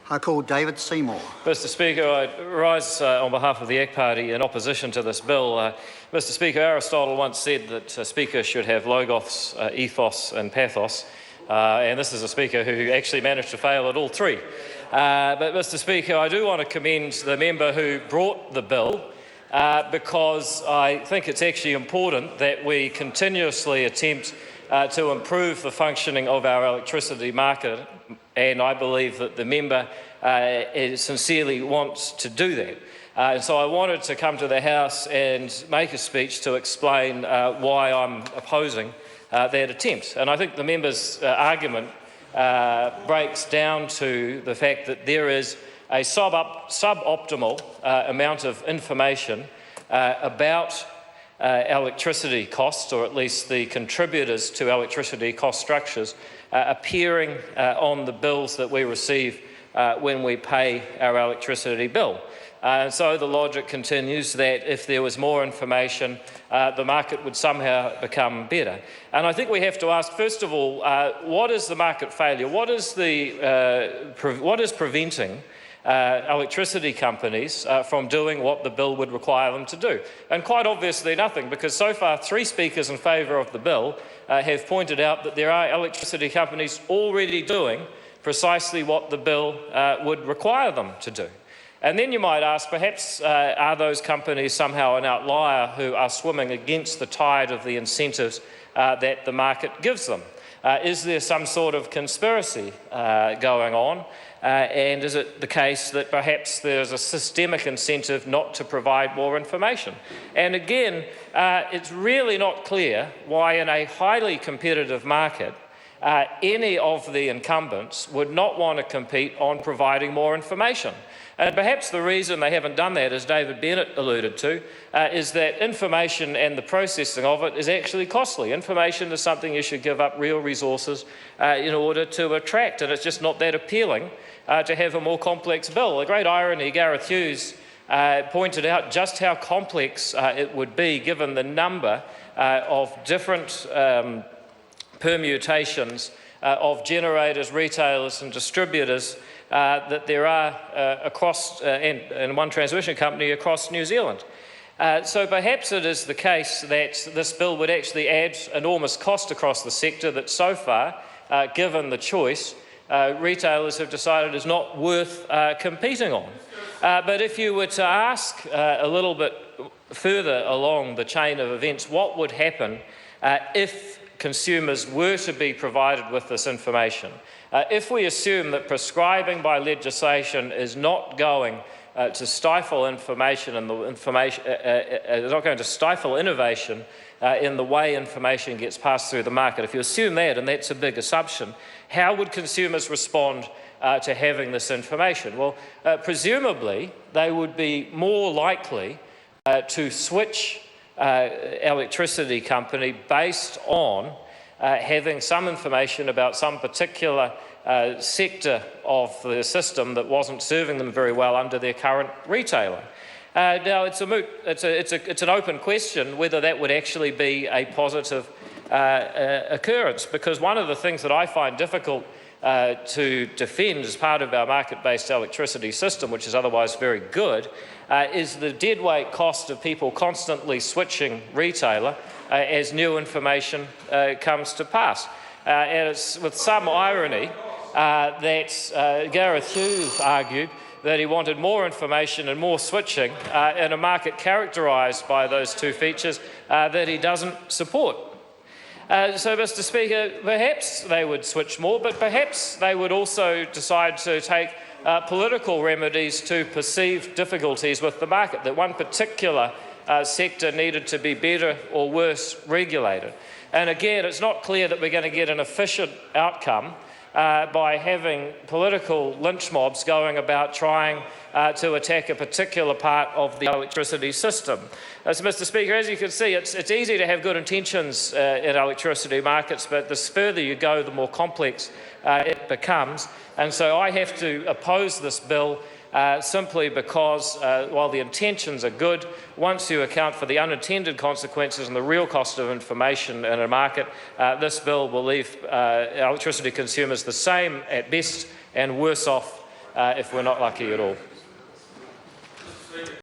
I call David Seymour. Mr Speaker, I rise on behalf of the ACT Party in opposition to this bill. Mr Speaker, Aristotle once said that a speaker should have logos, ethos and pathos, and this is a speaker who actually managed to fail at all three. But Mr Speaker, I do want to commend the member who brought the bill because I think it's actually important that we continuously attempt to improve the functioning of our electricity market, and I believe that the member sincerely wants to do that. And so I wanted to come to the House and make a speech to explain why I'm opposing that attempt. And I think the member's argument breaks down to the fact that there is a suboptimal amount of information about electricity costs, or at least the contributors to electricity cost structures, appearing on the bills that we receive when we pay our electricity bill. And so the logic continues that if there was more information, the market would somehow become better. And I think we have to ask, first of all, what is the market failure? What is preventing electricity companies from doing what the bill would require them to do? And quite obviously nothing, because so far 3 speakers in favour of the bill have pointed out that there are electricity companies already doing precisely what the bill would require them to do. And then you might ask, perhaps are those companies somehow an outlier who are swimming against the tide of the incentives that the market gives them? Is there some sort of conspiracy going on? And is it the case that perhaps there's a systemic incentive not to provide more information? And again, it's really not clear why in a highly competitive market any of the incumbents would not want to compete on providing more information. And perhaps the reason they haven't done that, as David Bennett alluded to, is that information and the processing of it is actually costly. Information is something you should give up real resources in order to attract, and it's just not that appealing to have a more complex bill. The great irony, Gareth Hughes pointed out just how complex it would be given the number of different permutations of generators, retailers and distributors that there are across, and one transmission company across New Zealand. So perhaps it is the case that this bill would actually add enormous cost across the sector that so far, given the choice, retailers have decided is not worth competing on. But if you were to ask a little bit further along the chain of events, what would happen if consumers were to be provided with this information? If we assume that prescribing by legislation is not going to stifle information and the information is not going to stifle innovation in the way information gets passed through the market, if you assume that, and that's a big assumption, how would consumers respond to having this information? Well, presumably they would be more likely to switch electricity company based on having some information about some particular sector of the system that wasn't serving them very well under their current retailer. Now, it's an open question whether that would actually be a positive occurrence, because one of the things that I find difficult to defend as part of our market-based electricity system, which is otherwise very good, is the deadweight cost of people constantly switching retailer as new information comes to pass. And it's with some irony that Gareth Hughes argued that he wanted more information and more switching in a market characterised by those two features that he doesn't support. So, Mr Speaker, perhaps they would switch more, but perhaps they would also decide to take political remedies to perceived difficulties with the market, that one particular sector needed to be better or worse regulated. And again, it's not clear that we're going to get an efficient outcome by having political lynch mobs going about trying to attack a particular part of the electricity system. So, Mr Speaker, as you can see, it's easy to have good intentions in electricity markets, but the further you go, the more complex it becomes. And so I have to oppose this bill simply because, while the intentions are good, once you account for the unintended consequences and the real cost of information in a market, this bill will leave electricity consumers the same at best and worse off if we're not lucky at all.